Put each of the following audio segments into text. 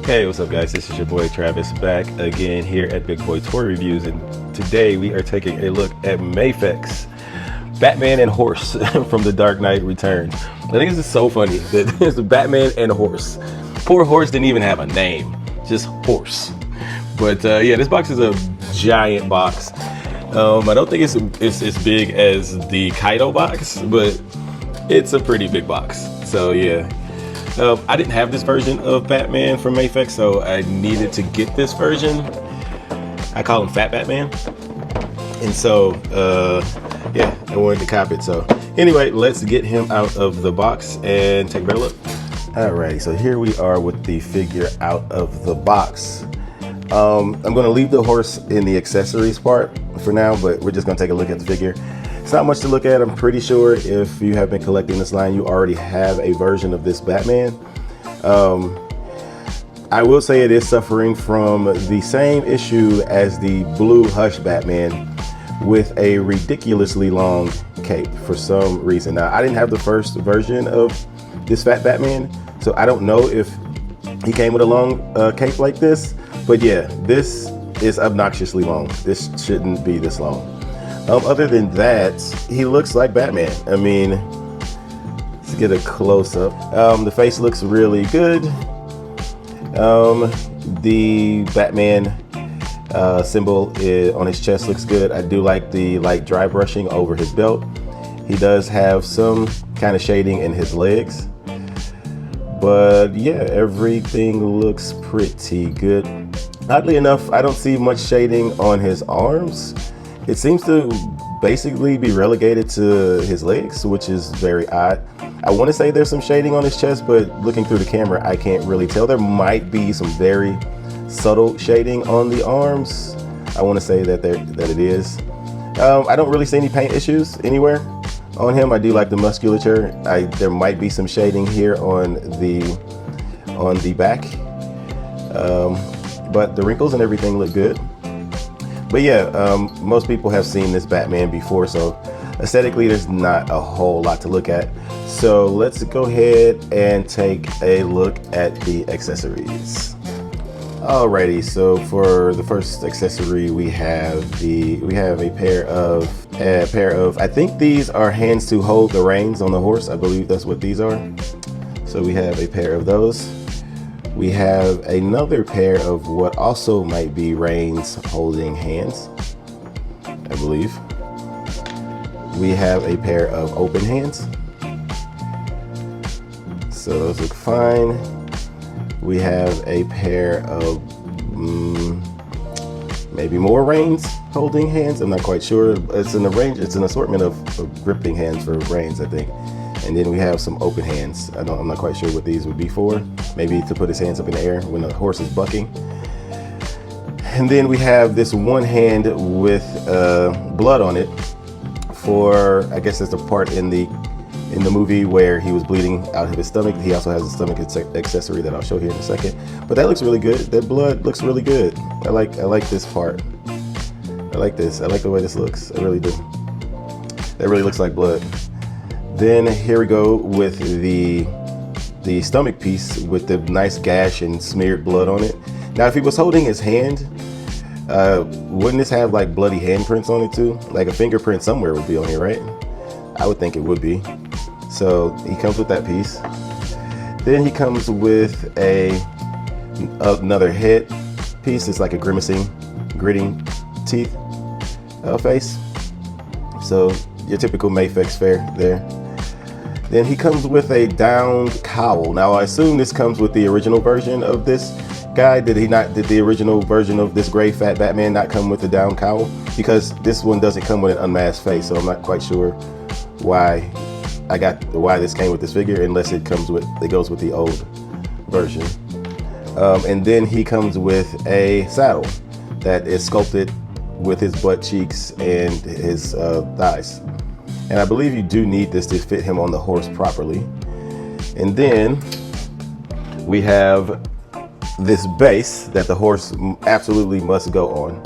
Hey, what's up guys? This is your boy Travis back again here at Big Boy Toy Reviews, and today we are taking a look at Mafex, Batman and Horse from The Dark Knight Returns. I think this is so funny that it's Batman and a horse. Poor horse didn't even have a name, just horse. But yeah, this box is a giant box. I don't think it's as big as the Kaido box, but it's a pretty big box. So yeah. I didn't have this version of Batman from Mafex, so I needed to get this version. I call him Fat Batman. And so, yeah, I wanted to cop it. So anyway, let's get him out of the box and take a better look. Alrighty, so here we are with the figure out of the box. I'm gonna leave the horse in the accessories part for now, but we're just gonna take a look at the figure. It's not much to look at. I'm pretty sure if you have been collecting this line, you already have a version of this Batman. I will say it is suffering from the same issue as the blue Hush Batman with a ridiculously long cape for some reason. Now, I didn't have the first version of this Fat Batman, so I don't know if he came with a long cape like this, but yeah, this is obnoxiously long. This shouldn't be this long. Other than that, he looks like Batman. I mean, let's get a close-up. The face looks really good. The Batman symbol on his chest looks good. I do like the light dry brushing over his belt. He does have some kind of shading in his legs. But yeah, everything looks pretty good. Oddly enough, I don't see much shading on his arms. It seems to basically be relegated to his legs, which is very odd. I want to say there's some shading on his chest, but looking through the camera, I can't really tell. There might be some very subtle shading on the arms. I want to say that it is. I don't really see any paint issues anywhere on him. I do like the musculature. There might be some shading here on the back, but the wrinkles and everything look good. But yeah, most people have seen this Batman before, so aesthetically there's not a whole lot to look at. So let's go ahead and take a look at the accessories. Alrighty, so for the first accessory we have a pair of I think these are hands to hold the reins on the horse. I believe that's what these are. So we have a pair of those. We have another pair of what also might be reins holding hands, I believe. We have a pair of open hands. So those look fine. We have a pair of maybe more reins holding hands. I'm not quite sure. It's an assortment of gripping hands for reins, I think. And then we have some open hands. I'm not quite sure what these would be for. Maybe to put his hands up in the air when the horse is bucking. And then we have this one hand with blood on it for, I guess that's the part in the movie where he was bleeding out of his stomach. He also has a stomach accessory that I'll show here in a second. But that looks really good. That blood looks really good. I like this part. I like this. I like the way this looks. I really do. That really looks like blood. Then here we go with the stomach piece with the nice gash and smeared blood on it. Now, if he was holding his hand, wouldn't this have like bloody handprints on it too? Like a fingerprint somewhere would be on here, right? I would think it would be. So he comes with that piece. Then he comes with another head piece. It's like a grimacing, gritting teeth face. So your typical Mafex fare there. Then he comes with a downed cowl. Now I assume this comes with the original version of this guy. Did the original version of this gray Fat Batman not come with a down cowl? Because this one doesn't come with an unmasked face, so I'm not quite sure why this came with this figure, unless it goes with the old version. And then he comes with a saddle that is sculpted with his butt cheeks and his thighs. And I believe you do need this to fit him on the horse properly. And then we have this base that the horse absolutely must go on,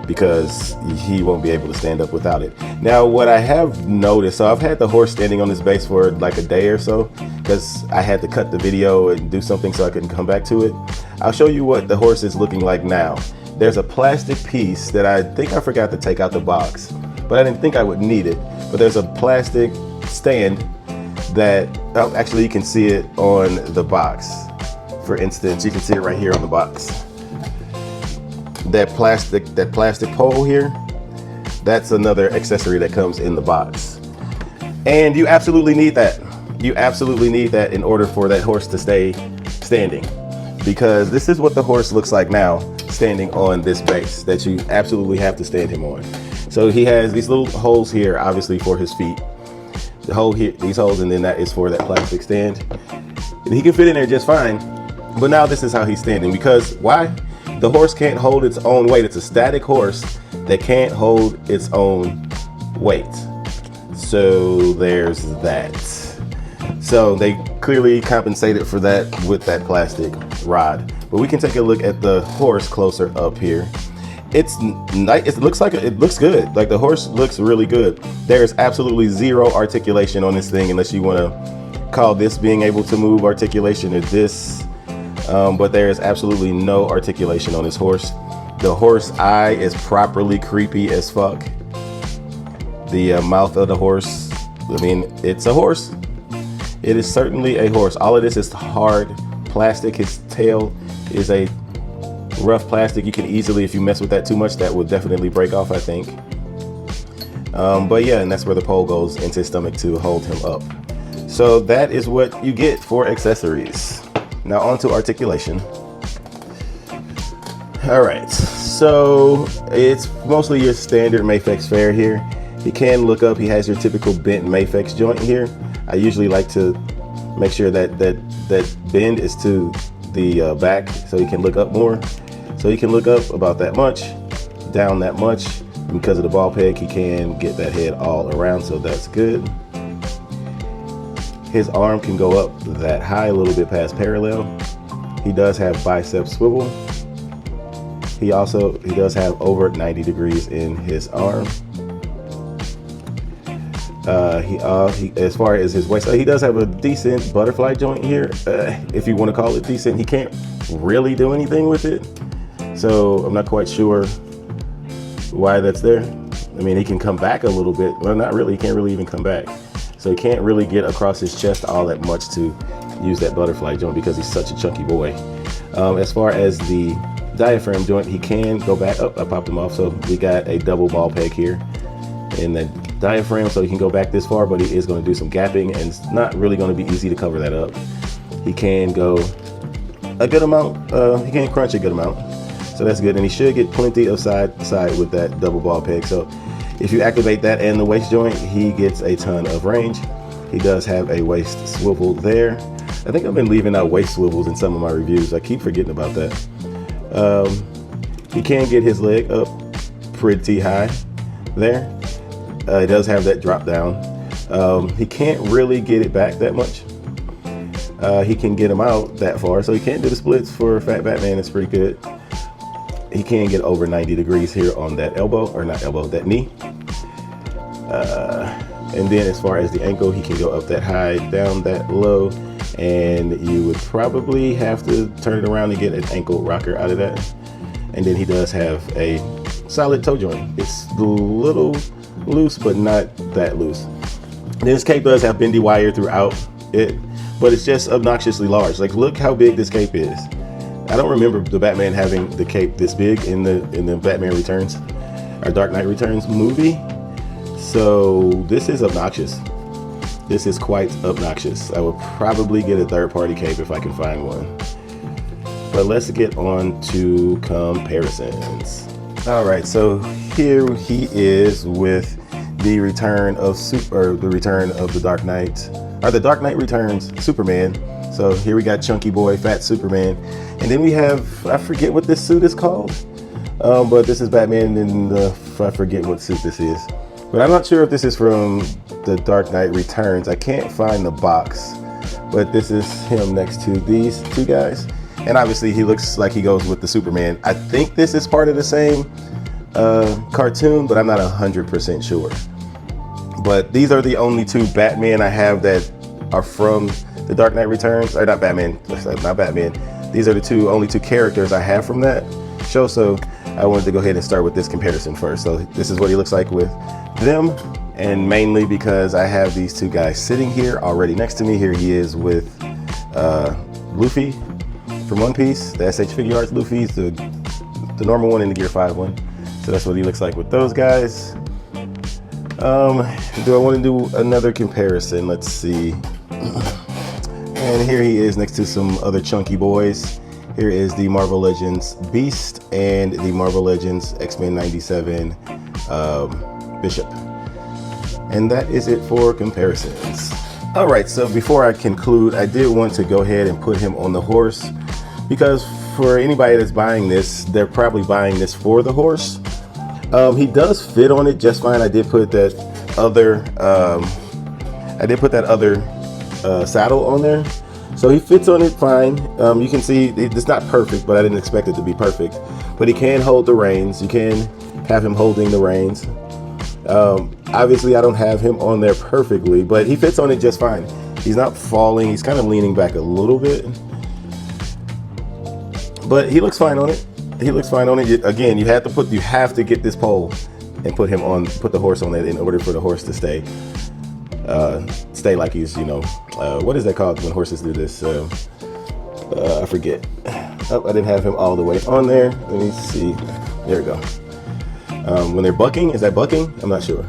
because he won't be able to stand up without it. Now, what I have noticed, so I've had the horse standing on this base for like a day or so, because I had to cut the video and do something so I couldn't come back to it. I'll show you what the horse is looking like now. There's a plastic piece that I think I forgot to take out the box, but I didn't think I would need it. But there's a plastic stand that, oh, actually you can see it on the box. For instance, you can see it right here on the box. That plastic pole here, that's another accessory that comes in the box. And you absolutely need that. You absolutely need that in order for that horse to stay standing, because this is what the horse looks like now, standing on this base that you absolutely have to stand him on. So he has these little holes here, obviously for his feet. The hole here, these holes, and then that is for that plastic stand. And he can fit in there just fine. But now this is how he's standing, because why? The horse can't hold its own weight. It's a static horse that can't hold its own weight. So there's that. So they clearly compensated for that with that plastic rod. But we can take a look at the horse closer up here. It's nice. It looks good. Like, the horse looks really good. There's absolutely zero articulation on this thing, unless you want to call this being able to move articulation or this. But there is absolutely no articulation on this horse. The horse eye is properly creepy as fuck. The mouth of the horse, I mean, it's a horse. It is certainly a horse. All of this is hard plastic. His tail is a rough plastic. You can easily, if you mess with that too much, that will definitely break off, I think. But yeah, and that's where the pole goes into his stomach to hold him up. So that is what you get for accessories. Now on to articulation. All right, so it's mostly your standard Mafex fare here. He can look up. He has your typical bent Mafex joint here. I usually like to make sure that bend is to the back, so he can look up more. So he can look up about that much, down that much. Because of the ball peg, he can get that head all around, so that's good. His arm can go up that high, a little bit past parallel. He does have bicep swivel. He does have over 90 degrees in his arm. As far as his waist, he does have a decent butterfly joint here, if you want to call it decent. He can't really do anything with it, so I'm not quite sure why that's there. I mean, he can come back a little bit. Well, not really. He can't really even come back. So he can't really get across his chest all that much to use that butterfly joint, because he's such a chunky boy. As far as the diaphragm joint, he can go back. Oh, I popped him off. So we got a double ball peg here in the diaphragm, so he can go back this far, but he is going to do some gapping, and it's not really going to be easy to cover that up. He can go a good amount. He can crunch a good amount, so that's good, and he should get plenty of side to side with that double ball peg. So if you activate that and the waist joint, he gets a ton of range. He does have a waist swivel there. I think I've been leaving out waist swivels in some of my reviews. I keep forgetting about that. He can get his leg up pretty high there. He does have that drop down. He can't really get it back that much. He can get him out that far, so he can't do the splits for Fat Batman. It's pretty good. He can get over 90 degrees here on that elbow, or not elbow, that knee. And then as far as the ankle, he can go up that high, down that low, and you would probably have to turn it around and get an ankle rocker out of that. And then he does have a solid toe joint. It's a little loose, but not that loose. This cape does have bendy wire throughout it, but it's just obnoxiously large. Like, look how big this cape is. I don't remember the Batman having the cape this big in the Batman Returns, or Dark Knight Returns movie. So this is obnoxious. This is quite obnoxious. I would probably get a third-party cape if I can find one. But let's get on to comparisons. All right, so here he is with the return of the Dark Knight, or the Dark Knight Returns Superman. So here we got chunky boy, fat Superman, and then we have, I forget what this suit is called, but this is Batman in the, I forget what suit this is, but I'm not sure if this is from the Dark Knight Returns. I can't find the box, but this is him next to these two guys. And obviously he looks like he goes with the Superman. I think this is part of the same cartoon, but I'm not 100% sure. But these are the only two Batman I have that are from The Dark Knight Returns, or not Batman, not Batman. These are the only two characters I have from that show, so I wanted to go ahead and start with this comparison first. So this is what he looks like with them, and mainly because I have these two guys sitting here already next to me. Here he is with Luffy from One Piece, the SH Figure Arts Luffy's the normal one and the Gear 5 one. So that's what he looks like with those guys. Do I want to do another comparison? Let's see. And here he is next to some other chunky boys. Here is the Marvel Legends Beast and the Marvel Legends X-Men 97 Bishop. And that is it for comparisons. All right, so before I conclude, I did want to go ahead and put him on the horse, because for anybody that's buying this, they're probably buying this for the horse. He does fit on it just fine. I did put that other saddle on there, so he fits on it fine. You can see it's not perfect, but I didn't expect it to be perfect. But he can hold the reins. You can have him holding the reins. Obviously I don't have him on there perfectly, but he fits on it just fine. He's not falling. He's kind of leaning back a little bit, but he looks fine on it. He looks fine on it. Again, you have to get this pole and put the horse on it in order for the horse to stay like he's, what is that called when horses do this? I forget. Oh, I didn't have him all the way on there. Let me see. There we go. When they're bucking, is that bucking? I'm not sure.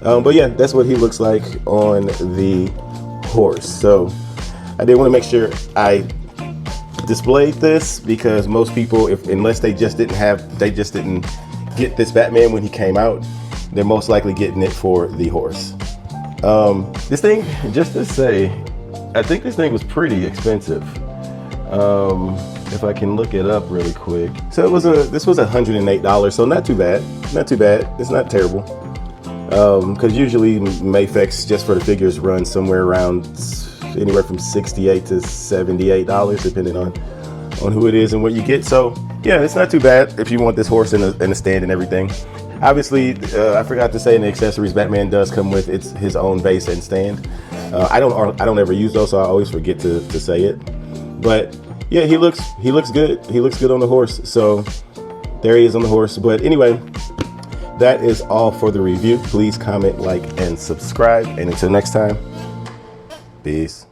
But yeah, that's what he looks like on the horse. So I did want to make sure I displayed this, because most people, unless they just didn't get this Batman when he came out, they're most likely getting it for the horse. This thing, just to say, I think this thing was pretty expensive. If I can look it up really quick. So this was $108, so not too bad. Not too bad. It's not terrible. Because usually Mafex just for the figures run somewhere around anywhere from $68 to $78, depending on who it is and what you get. So yeah, it's not too bad if you want this horse in a stand and everything. Obviously, I forgot to say, in the accessories, Batman does come with his own base and stand. I don't ever use those, so I always forget to say it. But yeah, he looks good. He looks good on the horse. So there he is on the horse. But anyway, that is all for the review. Please comment, like, and subscribe. And until next time, peace.